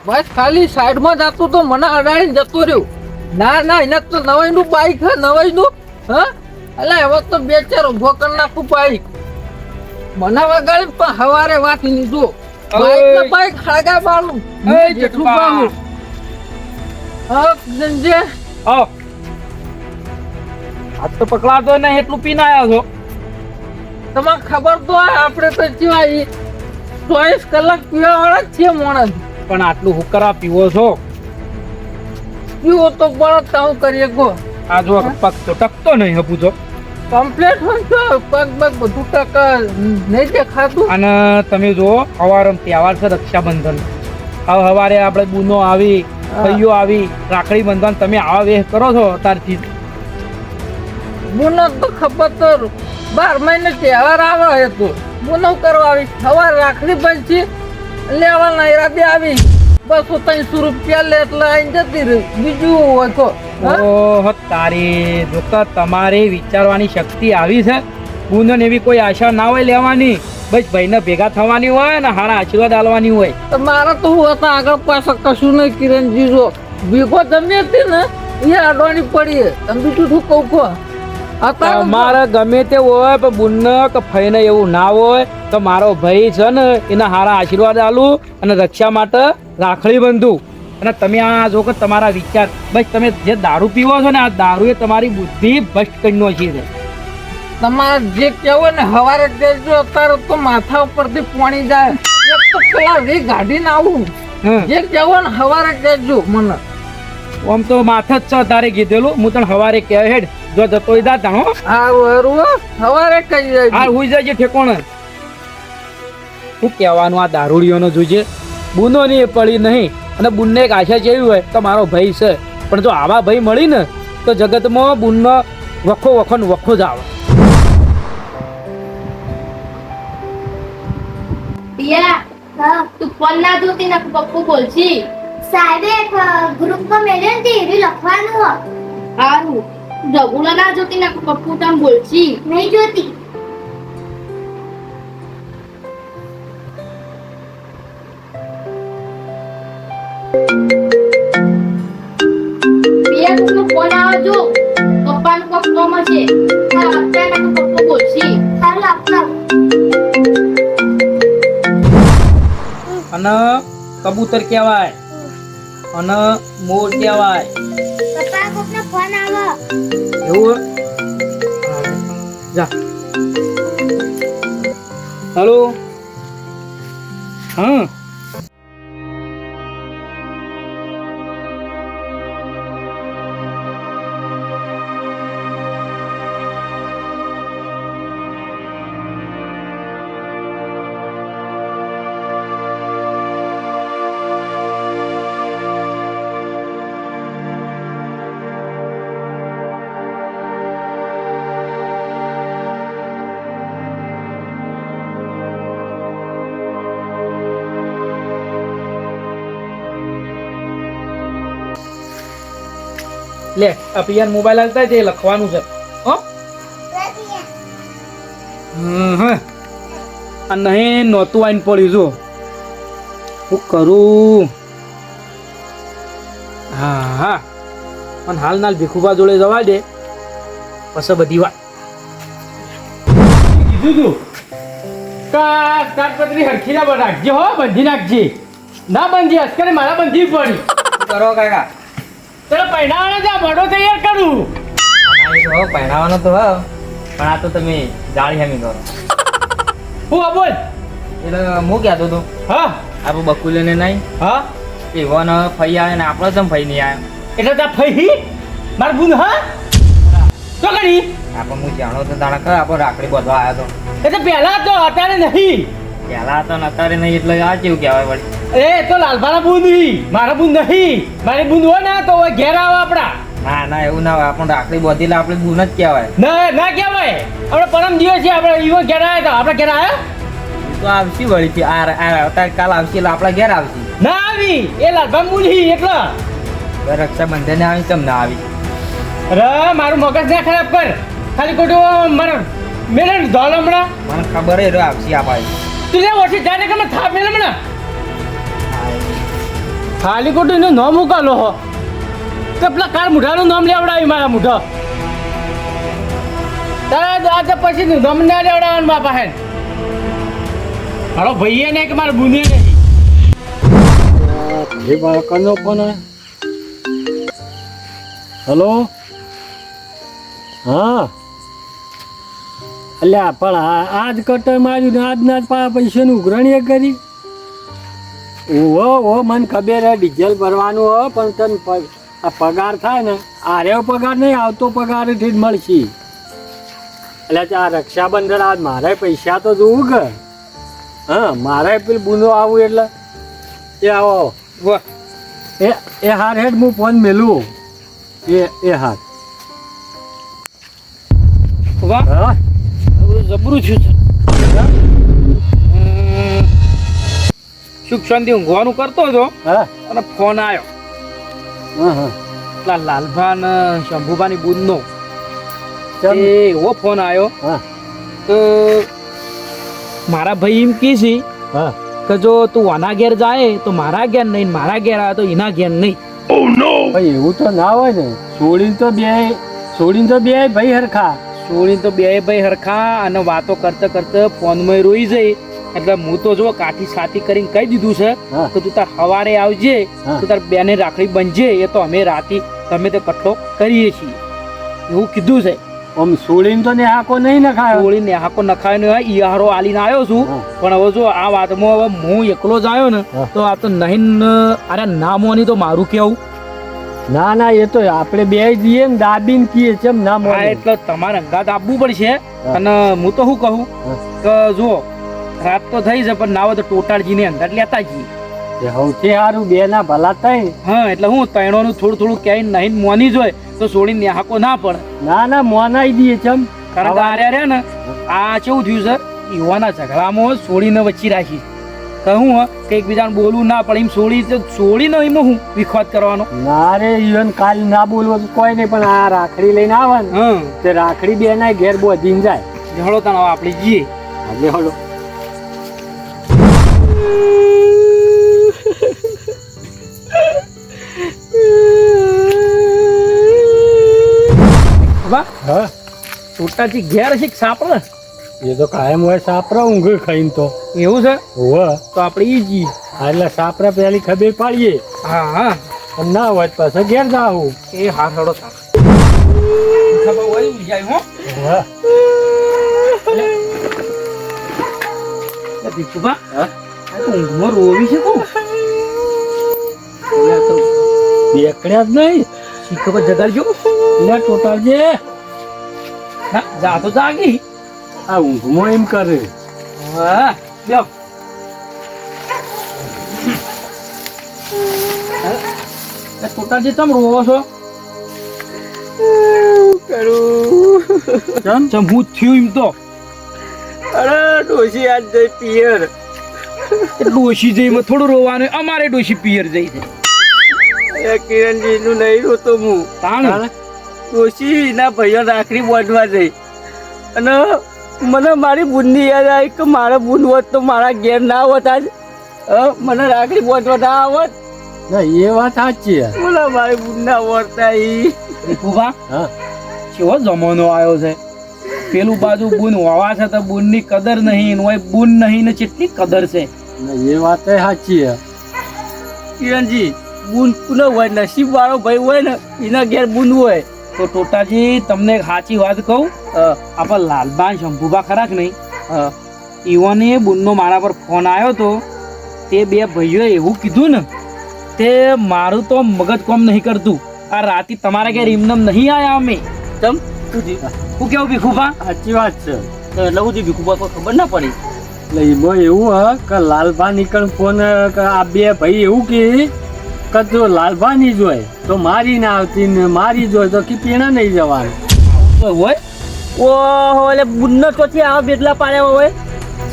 બસ ખાલી સાઈડમાં જતો તો મને અડાડીને જતો રહ્યો. ના એને તો નવાઈનું બાઈક હે નવાઈનું. હા અલા હવે તો બે ચાર ઉભો કરી નાખું બાઈક. મને વગાડી પણ હવારે વાત લીધો બાઈક ખાગા બાળું જેટલું બાળું. હા જંજે આવ આજ તો પકડાતો ને એટલું પીને આવ્યો છો. તમને ખબર તો આપણે તો જીવાય 24 કલાક પીવા વાળા જ છીએ માણસ. પણ આટલું હુકરા પીવો છો. પીવો તો પણ હું કરીએ ગો. આ જો પગ તો ટકતો નહીં હપુ તો કમ્પ્લીટ હોય તો પગ બધું ટક નહીં દેખાતું. અને તમે જુઓ સવારે તહેવાર છે રક્ષાબંધન. હવે સવારે આપણે બુનો આવી ભાઈઓ આવી રાખડી બંધન તમે આવા વેહ કરો છો તારથી. મુનો તો ખબર તો 12 મહિને તહેવાર આવે તો મુનો કરવા આવી. સવાર રાખડી બંધી લેવાના ઈરાદે આવી 200-300 રૂપિયા લે એટલે આઈને જતી રહી. બીજું હોય તો ઓહો તારી જો તો તમારી વિચારવાની શક્તિ આવી છે. બુનો એવી કોઈ આશા ના હોય લેવાની. બસ ભાઈને ભેગા થવાની હોય ને હારા આશીર્વાદ આલવાની હોય. તો મારે તો હું હતા આગળ પાછળ કશું નહીં. કિરણજી જો ભીખો જમી હતી ને એ અડવાની પડી. તમે બીજું શું કહું કહો. તમારે ગમે તે હોય પણ બુનને કે ફઈને એવું ના હોય તો મારો ભાઈ છે ને એના હારા આશીર્વાદ આલું અને રક્ષા માટે રાખડી બંધું. અને તમે આ જો કે તમારા વિચાર બસ તમે જે દારૂ પીવો છો ને આ દારૂ એ તમારી બુદ્ધિ ભ્રષ્ટ કરી નાખી છે. તમારે જે કહેવો ને હવારે દેજો. અત્યારે તો માથા ઉપરથી પાણી જાય. એક તો પેલા રી ગાડીને આવું જે કહેવો ને હવારે દેજો મને. આમ તો માથે જ છે તારે કીધેલું. હું તને હવારે કહે હેડ જો જતો જા તાણો. હવારે કહી જાય આ હુઈ જાય ઠેકોણે. શું કહેવાનું આ દારૂડીઓનો જોજે. બુનો ની પડી નહીં અને બુનને એક આશા જેવી હોય તો મારો ભાઈ છે. પણ જો આવા ભાઈ મળી ને તો જગતમાં બુનનો વખો ને વખો જ આવે. તું ફોન ના જોતી ને પપ્પુ બોલછી. સાહેબે ગ્રુપમાં મેળે ને એ લખવાનું હારું જગુલા ના જોતી ને પપ્પુ તમ બોલછી. નહીં જોતી. બે નો ફોન આવજો. પપ્પાનો કોક કામ છે. અત્યારે પપ્પુ બોલછી. હાલ આપના અને કબૂતર કહેવાય અને મોર કહેવાય. પપ્પા કોકનો ફોન આવે. એવું જા. હેલો હા લે આ પિયાન મોબાઈલ આવતા છે લખવાનું છે. હો આ નહીં નહોતું આવીને પડ્યું જો હું કરું. હા પણ હાલ નાલ ભીખુભા જોડે જવા દે પછી બધી વાત. કીધું તું તાટપત્રી હરખી ના રાખજે હો. બંધી નાખજે. ના બંધી અસ્કરે મારા બંધી પડી. કરો કાકા. ચલો પહેણાવાનો જા મોઢો તૈયાર કરું. પહેરાવાનો તો હા પણ આ તો તમે જાળી હમી કરો. હું આ બોલ. એટલે હું કહેતો હતો હા આપણું બકુલે ને નહીં હા એવો ને ફઈ આવે ને આપણો જેમ ફઈ નહીં આવે. એટલે તા ફઈ માર બુન હા તો કરી આપણે હું જાણો તો તારા કર આપણો રાખડી બધવા આવ્યો હતો. એટલે પહેલા તો અત્યારે નહીં. પહેલા તો ને અત્યારે નહીં એટલે આ કેવું કહેવાય વળી. એ તો લાલભાના બુન નહીં મારા બુન નહીં. મારી બુન હોય ને તો ઘેર આવે આપડા. ના એવું ના હોય. આપણે રાખડી બધી એટલે આપણે બુન જ કહેવાય. ના કહેવાય. આપણે પરમ દિવસ છે આપણે ઈવો ઘેર આવ્યા તો આપણે ઘેર આવ્યા તો આવશે વળી થી અત્યારે કાલ આવશે એટલે આપણા ઘેર આવશે. ના આવી એ લાલભા બુન હી એટલે રક્ષાબંધન આવી કેમ ના આવી. અરે મારું મગજ ના ખરાબ કર. ખાલી ખોટું મારા મેલે ધોલ હમણાં. મને ખબર આવશે આ ભાઈ. તું લે ઓછી જાને કે થાપ મેલે હમણાં. ખાલી ખોટું એનું નામ ઉકાલો હો કે પેલા કાળ મુઢાનું નામ લેવડાવી મારા મુઢા તારા આજે પછી નામ ના લેવડાવવાનું બાપા હે મારો ભાઈએ ને કે મારા બુને નહીં એ બાળકનો ફોન હલો હા અલ્યા પણ આજ કટર માર્યું ને આજના જ પૈસાની ઉઘરાણીએ કરી ઓહો મને ખબર હે ડીઝલ ભરવાનું હો પણ તને આ પગાર થાય ને આર્યો પગાર નહીં આવતો પગારથી જ મળશે એટલે આ રક્ષાબંધન આજ મારે પૈસા તો જોવું કે હા મારે પેલું બુનો આવું એટલે એ આવો વાહ એ હાર હેડ હું ફોન મેલું એ હાર વાહ હા જબરું છું સુખ શાંતિ ઊંઘવાનું કરતો હતો હા અને ફોન આવ્યો હા હા પેલા લાલભા ને શંભુભાની બુનનો ચમ. એ એવો ફોન આવ્યો હા તો મારા ભાઈ એમ કહે છે હા કે જો તું આના ઘેર જાય તો મારા ઘેર નહીં મારા ઘેર આવે તો એના ઘેર નહીં ભાઈ એવું તો ના હોય ને છોડીને તો બે ભાઈ હરખા છોડીને તો બે ભાઈ હરખા અને વાતો કરતા કરતા ફોનમાં રોઈ જાય એટલે હું તો જો કાઠી સાથી કરીને કહી દીધું છે હા. કે તું તાર સવારે આવજે હા. તું તાર બેને રાખડી બનજે એ તો અમે રાતે તમે તે કટલો કરીએ છીએ એવું કીધું છે આમ છોડીને તો ને હાકો નહીં નખાયો છોડીને હાકો નખાય ને ઈહારો આલીને આવ્યો છું હા. પણ હવે જો આ વાતમાં હવે હું એકલો જ આવ્યો ને હા. તો આ તો નહીં અરે ના મોની તો મારું કેવું ના ના એ તો આપણે બે જઈએ ને દાબીને કીએ છે ના હા મોડે એટલે તમારે અંગાત આપવું પડશે હા. અને હું તો શું કહું હા. કે જો રાત તો થઈ છે પણ ના હોય તો ટોટાળજીને અંગાત લેતા જઈએ એ સૌથી સારું બે ના ભલા થાય હા એટલે હું તૈણોનું થોડું થોડું ક્યાંય નહીં મોની જોય તો છોડીને હાકો ના પડે ના ના મોનાઈ દઈએ ચમ કારણ કે આર્યા રહ્યા ને આ કેવું થયું છે યુવાના ઝઘડામાં છોડીને વચ્ચે રાખી કહું કે એકબીજાને બોલવું ના પડે એમ છોડીને એમાં હું વિખવાદ કરવાનો ના રે ઈવન કાલ ના બોલવું તો કોઈ નહીં પણ આ રાખડી લઈને આવે ને હા તે રાખડી બે ના ઘેર બોધીને જાય ઝઘડો તણાવ આપણે જઈએ એટલે હલો વાહ હા ટોટાજી ઘેર છે સાપડે એ તો કાયમ હોય સાપરા ઊંઘ ખાઈને તો એવું છે હોવે તો આપણે ઈ જઈએ એટલે સાપરા પેલી ખબર પાડીએ હા હા અને ના હોય તો પાછા ઘેર જાવું એ હાર હડો સાપ ખબર હોય ઈ જાય હો હા દીકુબા આ તો ઊંઘમાં રોવી છે તું દેખડ્યા જ નહીં શીખબર જગાડજો એટલે ટોટલ જે ના જા તો જાગી આ ઊંઘમાં એમ કરે હા લ્યો ટોટાજી તમે રોવો છો ચમ ચમ હું થયું એમ તો અરે ડોશી આજ જઈ પિયર ડોશી જઈ થોડું રોવાનું અમારે ડોશી પિયર જઈ છે એ કિરણજી નું નહીં રોતો હું તાણ ડોશી ના ભાઈઓ રાખડી બાંધવા જઈ અને મને મારી બુનની યાદ આવી કે મારા બુન હોત તો મારા ઘેર ના હોત આજ મને રાખડી બાંધવા ના આવત ના એ વાત સાચી છે. મને મારી બુન ના વર્તા ઈ દીકુબા હા કેવો જમાનો આવ્યો છે પેલું બાજુ બુન હોવા છે તો બુનની કદર નહીં ને ઓય બુન નહીં ને કેટલી કદર છે ના, એ વાત સાચી છે. કિરણજી બુન કુનો હોય નસીબ વાળો ભાઈ હોય ને એના ઘેર બુન હોય તો ટોટાજી તમને એક સાચી વાત કહું આપણે લાલબા શંભુબા ખરા કે નહીં ઈવોને બુનનો મારા પર ફોન આવ્યો તો તે બે ભાઈઓએ એવું કીધું ને તે મારું તો મગજ કોમ નહીં કરતું આ રાતે તમારા ઘેર એમનેમ નહીં આયા અમે તમ હું કેવું ભીખુભા સાચી વાત છે એટલે હું ભીખુબા કોઈ ખબર ના પડી એટલે એમાં એવું હ કે લાલભા નીકળ ફોન કે આ બે ભાઈ એવું કે જો લાલભા ની જોય તો મારી ના આવતી ને મારી જોય તો કે પીણા નહીં જવાનું હોય ઓહો એટલે બુનનો તો છે આ બેટલા પાડ્યા હોય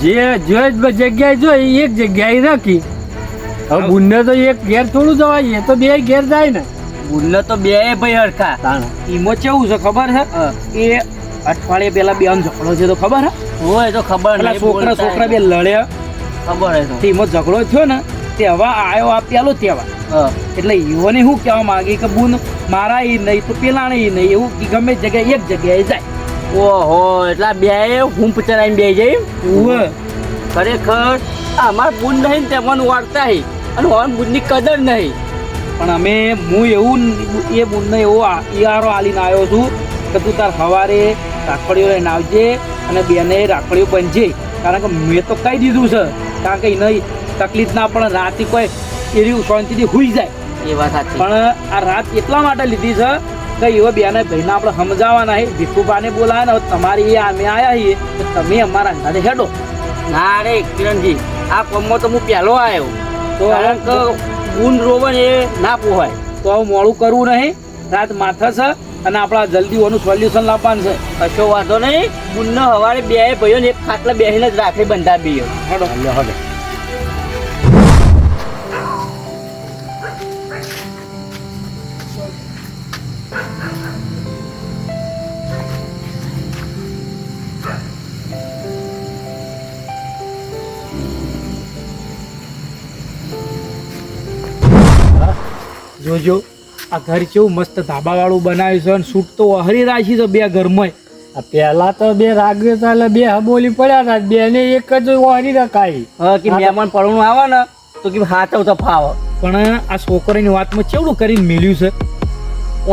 જે જગ્યાએ જોઈ એક જગ્યાએ રાખી હવે બુનને તો એક ઘેર થોડું જવાય એ તો બે ઘેર જાય ને બુનનો તો બે ભાઈ હરખા તાણા એમાં કેવું છે ખબર છે એ અઠવાડિયે પેલા બે ઝઘડો છે તો ખબર હે હોય તો ખબર પેલા નહીં, છોકરા બોલતા બે લડ્યા ખબર હે તો તે એમાં ઝઘડો થયો ને તે હવે આવ્યો આ પેલો તહેવાર એટલે એઓને શું કહેવા માંગે કે બુન મારા એ નહીં તો પેલા નહીં એવું કે ગમે જગ્યાએ એક જગ્યાએ જાય. ઓહો એટલા બે હું ચલાવીને બે જઈ ઉવ્વ. ખરેખર અમાર બુન નહીં ને તેમાં વાળતા હી અને હવે બુનની કદર નહીં. પણ અમે હું એવું એ બુનને એવો ઈયારો આલીને આવ્યો છું કે તું તાર સવારે રાખડીઓ લઈને આવજે અને બેને રાખડીઓ બનજે. કારણ કે મેં તો કહી દીધું છે કારણ કે એને તકલીફ ના પડે રાતે કોઈ એવી શાંતિથી હુઈ જાય. એ વાત સાચી. પણ આ રાત એટલા માટે લીધી છે કે એવા બેને ભાઈને આપણે સમજાવવાના છે. ભીખુબાને બોલાવે ને તમારી એ અમે આવ્યા છીએ તો તમે અમારા અંદાજે હેડો. ના રે કિરણજી આ કોમમાં તો હું પહેલો આવ્યો તો કારણ કે બુન રોવે ને એ ના પોહાય. તો હવે મોડું કરવું નહીં. રાત માથે છે અને આપણા જલ્દી ઓનું સોલ્યુશન લાવવાનું છે. કશો વાંધો નહીં. બુનનો હવારે બે ભાઈઓ ને એક ખાટલા બેસીને જ રાખડી બંધા બી હેડો. જોજો આ ઘર કેવું મસ્ત ધાબા વાળું બનાવ્યું છે અને સૂટ તો હરી રાખી છે બે ઘરમાં. પેલા તો બે રાગ્યો હતા એટલે બે હબોલી પડ્યા હતા બે ને એક જ વારી રખાઈ. હા કે મહેમાન પડવાનું આવે ને તો કે હાથવ તો ફાવે. પણ આ છોકરીની વાતમાં કેવડું કરીને મેલ્યું છે.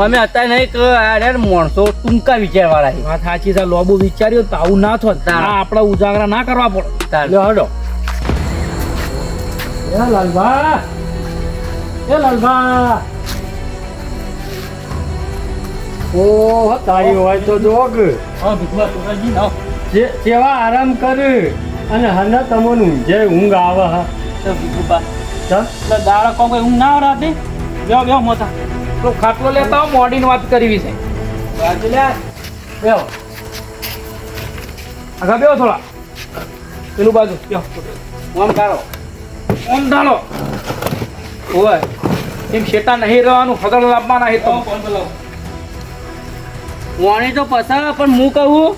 અમે અત્યારે નહીં કે અરે માણસો ટૂંકા વિચારવાળા છે. વાત સાચી છે. લોબો વિચાર્યો તો આવું ના થોત. આ આપણા ઉજાગરા ના કરવા પડે. લ્યો હડો. એ લાલભા એ લાલભા ઓહો તારી હોય તો જોગ હા ભીખુબા ટોરાજી ના જેવા આરામ કર અને હને તમને ઊંઘે ઊંઘ આવે હા ભીખુબા ચલ એટલે દાડા કોઈ ઊંઘ ના આવરાતી. બેહો બેહો મોટા તો ખાટલો લેતા આવો મોડીની વાત કરવી છે. બાજુ લે બેહો આગળ બેહો થોડા પેલું બાજુ બેહો ઓમ ધારો ઓમ ધારો ઓય એમ શેટા નહીં રહેવાનું ફગડ લાવવાના હે તો કોણ બોલાવો વાણી તો પસા પણ હું કહું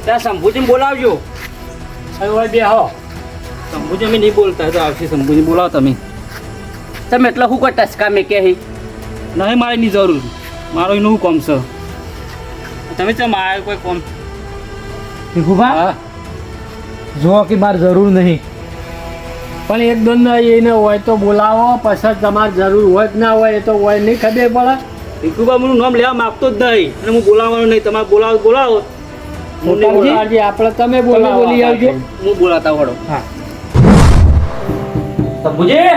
ત્યાં શંભુજી બોલાવજો. હવે હોય બેહો શંભુજી અમે નહીં બોલતા તો આવશે. શંભુજી બોલાવો તમે. તમે એટલે શું કોઈ ટચકા મેં કે નહીં મારે ની જરૂર. મારો એનું કોમ છે. તમે ચમ આવ્યો કોઈ કોમ ભીખુબા જો કે મારે જરૂર નહીં પણ એક દોન એને હોય તો બોલાવો પછી તમારે જરૂર હોય કે ના હોય એ તો હોય નહીં ખબર પડે. ભીખુબા મારું નામ લેવા માંગતો જ નહીં અને હું બોલાવવાનો નહીં. તમારે બોલાવો બોલાવો. આજે આપણે તમે બોલાવો બોલી આવજો. હું બોલાતા વડો. હા શંભુજી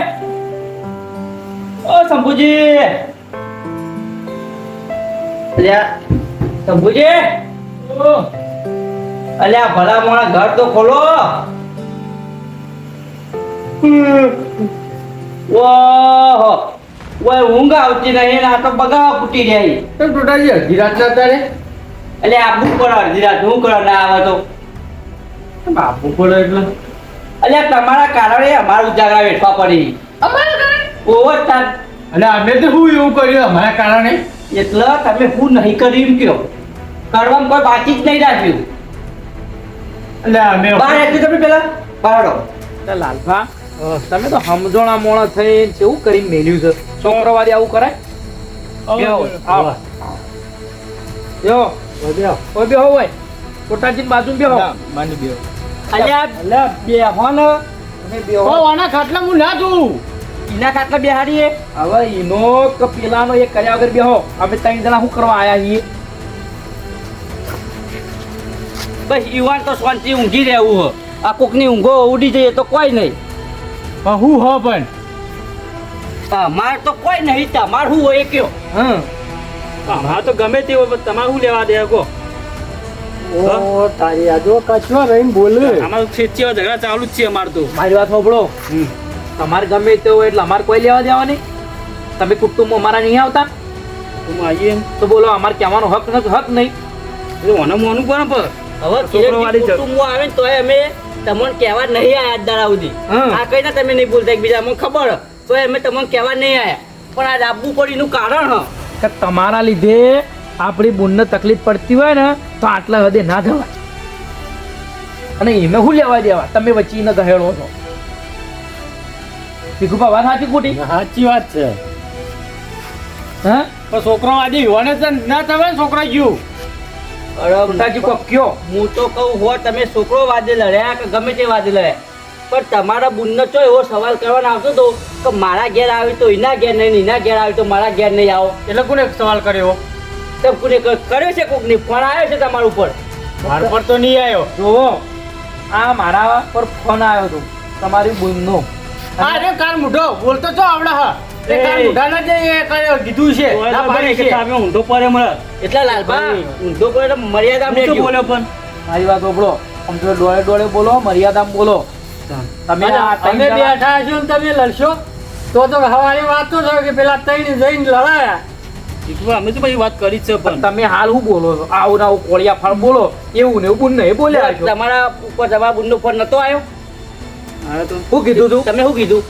ઓ શંભુજી અલ્યા શંભુજી અલ્યા ભલા મોણા ઘર તો ખોલો. ઓહો ઓય ઊંઘ આવતી નહીં ને આ તો બગાવા ફૂટી જાય. કેમ ટોટાજી અડધી રાતના તારે એટલે આપવું પડે અડધી રાત હું કરો ના આવે તો આપવું પડે એટલે અલ્યા તમારા કારણે અમારું ઉજાગરા વેઠવા પડી. ઓવર તાર અને અમે તો શું એવું કર્યું અમારા કારણે એટલે તમે શું નહીં કર્યું એમ કયો. કરવામાં કોઈ બાકી જ નહીં રાખ્યું. એટલે અમે બહાર હતી તમે પેલા બહારડો. લાલભા તમે તો સમજોણા મોણા થઈને કેવું કરીને મેલ્યું છે. છોકરાવાળી આવું કરાય. બેહો, આવો. બેહો. ઓય બેહો ઓય. કોટાજીની બાજુમાં બેહો. અલ્યા બેહો ને તમે બેહો. આના ખાટલા હું ના જોઉં એના ખાટલા બેહાડીએ. હવે ઈનો કે પેલાનો એક કર્યા વગર બેહો. અમે ત્રણ જણા શું કરવા આયા છીએ? બસ યુવાન તો શાંતિ ઊંઘી રહેવું હો. આ કોકની ઊંઘો ઉડી જઈએ તો કોઈ નહીં. પણ હું હો પણ અમાર તો કોઈ નહીં. તમાર શું હોય એ કયો. હા અમારે તો ગમે તે હોય પણ તમારે શું લેવા દે કહો. ઓ તારી આ જો કચરો રહીને બોલે અમારું ખેતીઓ ઝઘડા ચાલુ જ છે અમારે તો. મારી વાત સાંભળો. હમ. તમારે ગમે તે હોય એટલે અમારે કોઈ લેવા દેવા નહીં. તમે કુટુંબમાં અમારા નહીં આવતા આવીએ તો બોલો અમારે કહેવાનો હક નહીં. એટલે ઓને મોનું કોને પર હવે છોકરાવાળી કુટુંબો આવે ને તોય અમે તમને કહેવા નહીં આયા દાડા સુધી. હા. આ કઈ તમે નહીં બોલતા એકબીજા અમને ખબર હ. તોય અમે તમને કહેવા નહીં આયા. પણ આ ડાબુ પડીનું કારણ હ કે તમારા લીધે આપણી બુનને તકલીફ પડતી હોય ને તો આટલા હદે ના જવાય. અને એને શું લેવા દેવા તમે વચ્ચે એને ગહેડો છો. ભીખુભા વાત સાચી ખોટી સાચી વાત છે. હા પણ છોકરો આજે યુવાને જ ના થવાય ને છોકરા ગયું. મોટાજી કોક કયો હું તો કહું હો તમે છોકરો વાદે લડ્યા કે ગમે તે વાદે લડ્યા પણ તમારા બુનનો ચો એવો સવાલ કરવાનો આવતો હતો કે મારા ઘેર આવી તો એના ઘેર નહીં એના ઘેર આવી તો મારા ઘેર નહીં આવો એટલે કોને સવાલ કર્યો? તો કોને કર્યો છે કોકની ફોન આવ્યો છે તમારા ઉપર મારા પર તો નહીં આવ્યો. જોવો આ મારા પર ફોન આવ્યો હતો તમારી બુનનો હા રે કાન મૂઢો બોલતો છો આવડે હા એ કાન મૂઢાને જે એ કર્યો કીધું છે ના પાડી છે. સામે ઊંધો પડે મળે એટલે લાલબા ઊંધો પડે તો મર્યાદા હું તો બોલ્યો પણ મારી વાત સાંભળો આમ તો ડોળે ડોળે બોલો મર્યાદામાં બોલો તમે આ ત્રણ તમે જણા- બેઠા છો ને તમે લડશો તો હવારી વાત તો થયો કે પેલા તઈને જઈને લડાયા. અમે તો બધી વાત કરી જ છે પણ તમે હાલ શું બોલો છો આવું ને આવું કોળિયા ફળ બોલો એવું ને એવું બુન નહીં બોલ્યા છો તમારા ઉપર તમારા બુનનો ફોન નતો આવ્યો શું કીધું તું તમે શું કીધું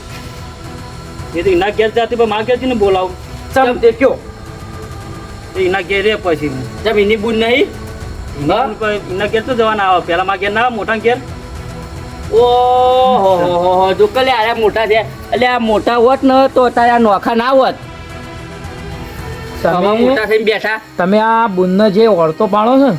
એ તો એના ઘેર જાતી પણ મારા ઘેરથી ને બોલાવું ચમ તે કયો એના ઘેર રે પછી જમ એની બુન નહીં એના ઘેર તો જવાના આવે પેલા મારા ઘેર ના આવે મોટા ઘેર ઓહો જો કલે આ મોટા છે એટલે આ મોટા હોત ને તો અત્યારે આ નોખા ના હોત આવા મોટા થઈને બેઠા તમે આ બુનને જે ઓળતો પાડો છે ને,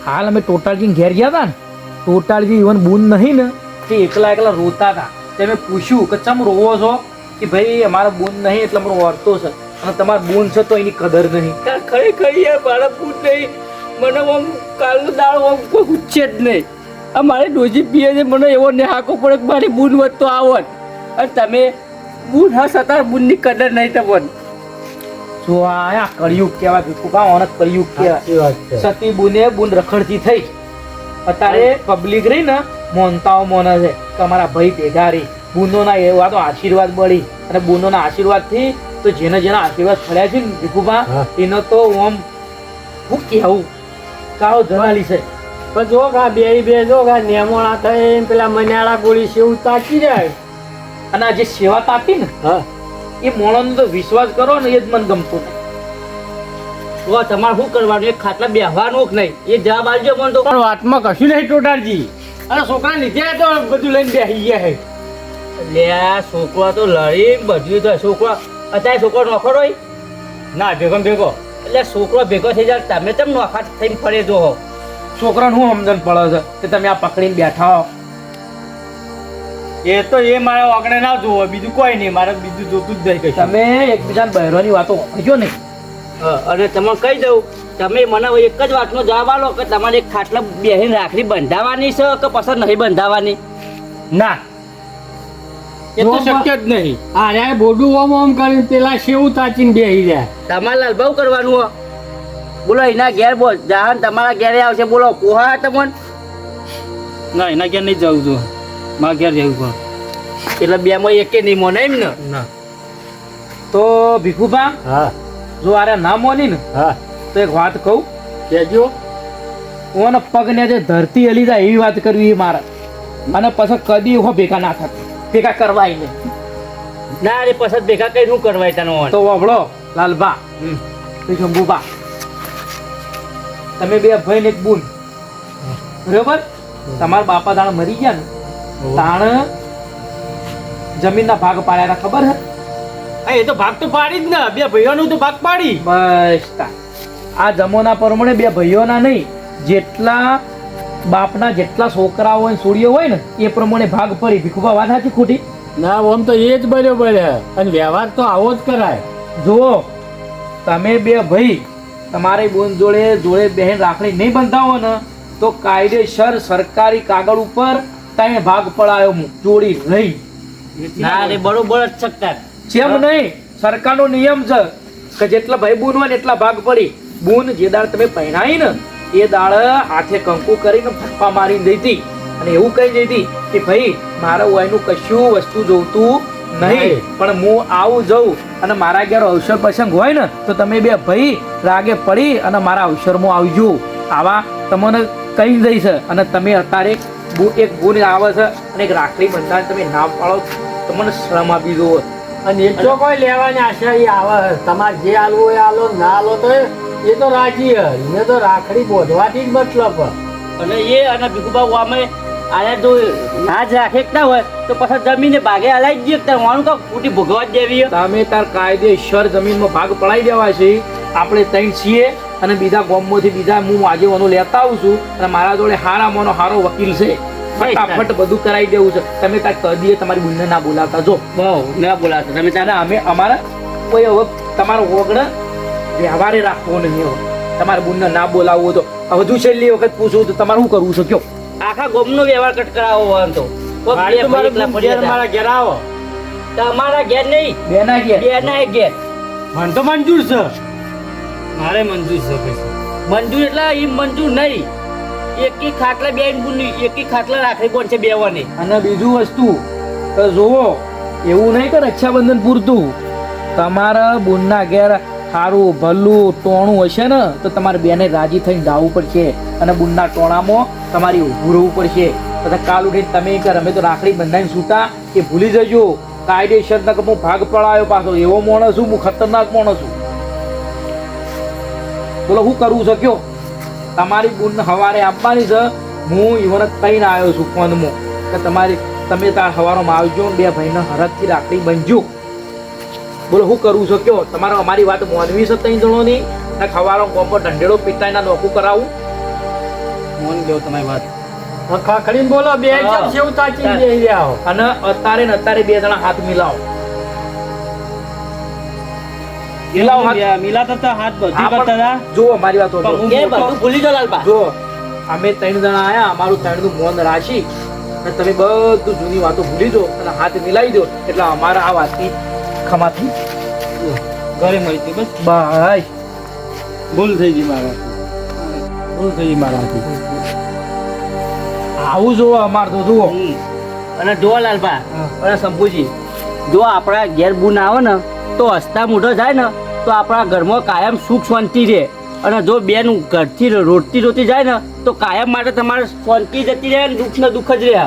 હાલ અમે ટોટાલજી ઘેર ગયા હતા ને ટોટાલજી ઇવન બુન નહીં ને તે એકલા એકલા રોતા હતા તમે પૂછ્યું કે ચમ રોવો છો કે ભાઈ અમારા બુન નહીં એટલે અમારો ઓળતો છે અને તમારા બુન છે તો એની કદર નહીં ખરેખર યાર મારા પૂત નહીં મને આમ કાલનું દાળ આમ કોઈ ઉચ્ચે જ નહીં આ મારે ડોજી પીએ છે મને એવો ને હાકો પડે કે મારી બુન વધતો આવત અને તમે બુન હા સતાર બુનની કદર નહીં તમને જો આ કળિયુગ કહેવાય ભીખુભા ઓનક કળિયુગ સાચી વાત છે. કહેવાય સતી બુને બુન રખડતી થઈ અત્યારે પબ્લિક રહી ને મોનતાઓ મોને છે કે અમારા ભાઈ ભેગા રહી બુનોના એવા તો આશીર્વાદ મળી અને બુનોના આશીર્વાદથી તો જેને જેના આશીર્વાદ મળ્યા છે ને ભીખુભા હા. એનો તો આમ શું કહેવું કાળો જનાલી છે પણ જો આ બે જો આ નેમોણા થઈને પેલા મન્યાળા ગોળી સેવું તાકી જાય. અને આ જે સેવા તાપી ને હા એ મોણોનો તો વિશ્વાસ કરો ને એ જ મને ગમતો નહીં તો તમારે શું કરવાનું એક ખાટલા બેહવાનું કે નહીં એ જવાબ આવજો મને તો પણ વાતમાં કશું નહીં ટોટારજી. અરે છોકરા લીધે તો બધું લઈને બેસી ગયા છે. લે આ છોકરો તો લડી બધું તો છોકરો અત્યારે છોકરો નોખો હોય ના ભેગો ને ભેગો એટલે છોકરો ભેગો થઈ જાય તમે તેમ નોખા થઈને ફરે જો હો છોકરાને શું સમજણ પડે છે કે તમે આ પકડીને બેઠા હો એ તો એ મારે વાગણે ના જોવો બીજું કોઈ નહીં મારે બીજું જોતું જ નહીં કશું. તમે એકબીજાને બહેરોની વાતો સમજો ને અને તમને કહી દઉં તમે મને એક જ વાતનો જવાબ આલો કે તમારે એક ખાટલા બેહીને રાખડી બંધાવવાની છે કે પસંદ નહીં બંધાવવાની ના એ તો શક્ય જ નહીં. આ બોડું ઓમ કરીને પેલા સેવું તાચીને બેસી જાય. તમારે લાલભાવ કરવાનું હો બોલો એના ઘેર બોલ જાહન તમારા ઘેરે આવશે બોલો પોહા તમને ના એના ઘેર નહીં જવું છું મારા ઘેર જવું પણ એટલે બે માં એકે નહીં મોને એમ ને ના તો ભીખુભા હા જો આરે ના મોની ને હા તો એક વાત કહું કેજો. ઓને પગને જે ધરતી હલી જાય એવી વાત કરવી એ મારે અને પછી કદી હો ભેગા ના થતા ભેગા કરવાય નહીં ના અરે પસંદ ભેગા કઈ શું કરવાય તને તો વભળો લાલભા શંભુભા તમે બે ભાઈ ને એક બુન બરોબર તમારા બાપા દાણ મરી ગયા ને તાણ જમીનના ભાગ પાડ્યા હતા ખબર હે હા એ તો ભાગ તો પાડી જ ને બે ભાઈઓનું તો ભાગ પાડી. બસ તા. આ જમોના પ્રમાણે બે ભાઈઓના નહીં જેટલા બાપના જેટલા છોકરાઓ હોય છોડીઓ હોય ને એ પ્રમાણે ભાગ પડી ભીખુભા વાત સાચી ખોટી ના ઓમ તો એ જ બરોબર છે અને વ્યવહાર તો આવો જ કરાય. જુઓ તમે બે ભાઈ તમારી બોન જોડે જોડે બહેન રાખડી નહીં બંધાવો ને તો કાયદેસર સરકારી કાગળ ઉપર તમે ભાગ પડાયો હું જોડી રહી ના અરે બરોબર જ શકતા જેમ નહીં સરકારનો નિયમ છે કે જેટલા ભાઈ બુન હોય ને એટલા ભાગ પડી બુન જે દાળ તમે પહેરાઈ ને એ દાળ હાથે કંકુ કરીને ફટફા મારી દેતી અને એવું કહી દેતી કે ભાઈ મારા વાયનું કશું વસ્તુ જોતું નહીં પણ હું આવું જઉં અને મારા ઘેર અવસર પ્રસંગ હોય ને તો તમે બે ભાઈ રાગે પડી અને મારા અવસરમાં આવજો આવા તમને કહી દઈશ અને તમે અત્યારે એક ગુણ આવે છે અને એક રાખડી બંધાને તમે ના પાડો તમને શ્રમ આપી દો અને એ તો કોઈ લેવાની આશા ઈ આવે. તમારે જે આલવું હોય આલો ના આલો તો એ તો રાજી હે. એને તો રાખડી બોધવાથી જ મતલબ હે. અને એ અને ભીખુબા અમે આયા જો ના જ રાખે કે ના હોય તો પછી જમીને ભાગે હલાઈ જ દઈએ તાર માનું કાં ખોટી ભોગવા જ દેવી તમે તાર કાયદેસર જમીનમાં ભાગ પડાઈ દેવા છે. આપણે ત્રણ છીએ અને બીજા ગામમાંથી બીજા હું આગેવાનો લેતા આવું છું અને મારા જોડે હારામાંનો હારો વકીલ છે. ફટાફટ બધું કરાવી દેવું છે. તમે કાંઈક કહી દઈએ તમારી બુનને ના બોલાવતા જો. બહુ ના બોલાતો તમે અને અમે અમારા કોઈ હવે તમારો ઓગણ વ્યવહારે રાખવો નહીં. હવે તમારે બુનને ના બોલાવવું તો હજુ છેલ્લી વખત પૂછવું તો તમારે શું કરવું છે કયો? આખા ગામનો વ્યવહાર કટ કરાવો હોય તો મારા ઘેર આવો. તમારા ઘેર નહીં બેના ઘેર બેના ઘેર મને તો મંજૂર છે. મારે મંજૂર છે પૈસા. મંજૂર એટલે ઈ મંજૂર નહીં. એકી ખાટલા બેન બુની એકી ખાટલા રાખે કોણ છે બેવાની. અને બીજું વસ્તુ તો જુઓ, એવું નહીં કે રક્ષાબંધન પૂરતું તમારા બુનના ઘેર સારું ભલું ટોણું હશે ને તો તમારે બેને રાજી થઈને જવું પડશે અને બુનના ટોણામાં તમારી ઊભું રહેવું પડશે. પછી કાલ ઉઠીને તમે કર અમે તો રાખડી બંધાઈને છૂટા એ ભૂલી જજો. કાયદેસર તક હું ભાગ પડાયો પાછો એવો માણસ છું, હું ખતરનાક માણસ છું. બોલો શું કરવું છે કયો? તમારી બુન સવારે આપવાની છે. હું ઈવન કહીને આવ્યો છું ફોનમાં કે તમે તાર સવારમાં આવજો ને બે ભાઈને હરખથી રાખડી બનજો. બોલો શું કરવું છે કયો? તમારે અમારી વાત માનવી છે ત્રણ જણોની ને ખવારો ગોપો ઢંઢેડો પીટાઈને નોખું કરાવું? મોન ગયો તમારી વાત. ખાખડીને બોલો બે જણ જેવું તાચીને બેસી રહ્યા. અને અત્યારે ને અત્યારે બે જણા હાથ મિલાવો. મિલાવો હાથ. મિલાતા હતા હાથ બધી આ કરતા પણ હતા. જુઓ મારી વાત સાંભળો. એ બધું ભૂલી જાઓ લાલબા. જો અમે ત્રણ જણા આયા, અમારું ત્રણનું મોન રાશી અને તમે બધું જૂની વાતો ભૂલી દો અને હાથ મિલાવી દો એટલે અમારા આ વાતની ખમા થઈ. ઘરે મળી બસ બસ ભૂલ થઈ ગઈ મારાથી. ભૂલ થઈ ગઈ મારાથી. આવું જોવો અમાર તો જુઓ. અને જો લાલબા અને શંભુજી, જો આપણા ઘેર બુન આવે ને તો હસતા મોઢો જાય ને તો આપણા ઘરમાં કાયમ સુખ શાંતિ રહે. અને જો બેન ઘરથી રોતી જાય ને તો કાયમ માટે તમારે શાંતિ જતી રહે ને દુઃખ ને દુઃખ જ રહે.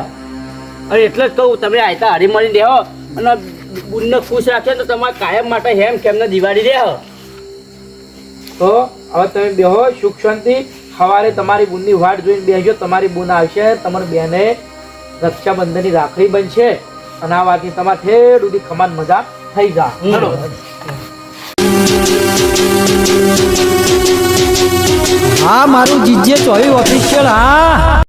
અને એટલે જ કહું તમે આયતા હરી મળીને રહો અને બુનને ખુશ રાખે તો તમારે કાયમ માટે હેમ કેમને દિવાળી રહે. તો હવે તમે બેહો સુખ શાંતિ. સવારે તમારી બુનની વાટ જોઈને બેસજો. તમારી બુન આવશે, તમારી બેને રક્ષાબંધનની રાખડી બનશે અને આ વાતની તમારે ઠેર સુધી ખમાન મજા થઈ જા. ચલો. હા મારું જીજે ચોવી ઓફિશિયલ. હા